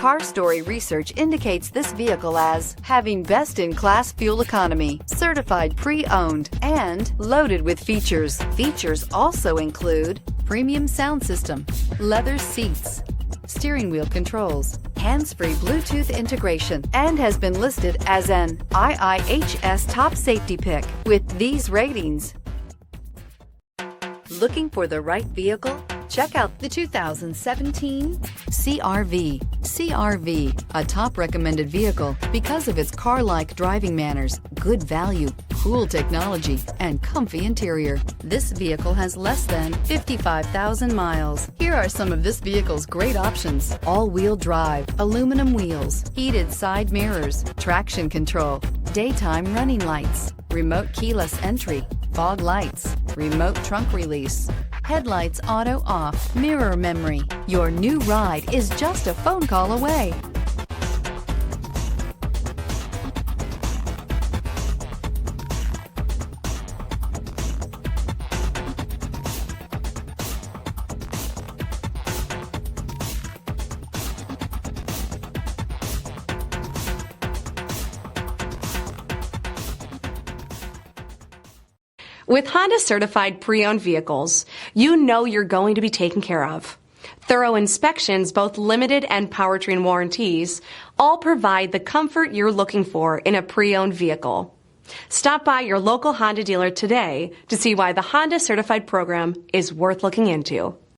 Car Story research indicates this vehicle as having best-in-class fuel economy, certified pre-owned, and loaded with features. Features also include premium sound system, leather seats, steering wheel controls, hands-free Bluetooth integration, and has been listed as an IIHS top safety pick with these ratings. Looking for the right vehicle? Check out the 2017 CR-V. CR-V, a top recommended vehicle because of its car-like driving manners, good value, cool technology, and comfy interior. This vehicle has less than 55,000 miles. Here are some of this vehicle's great options: all-wheel drive, aluminum wheels, heated side mirrors, traction control, daytime running lights, remote keyless entry, fog lights, remote trunk release, headlights auto off, mirror memory. Your new ride is just a phone call away. With Honda certified pre-owned vehicles, you know you're going to be taken care of. Thorough inspections, both limited and powertrain warranties, all provide the comfort you're looking for in a pre-owned vehicle. Stop by your local Honda dealer today to see why the Honda certified program is worth looking into.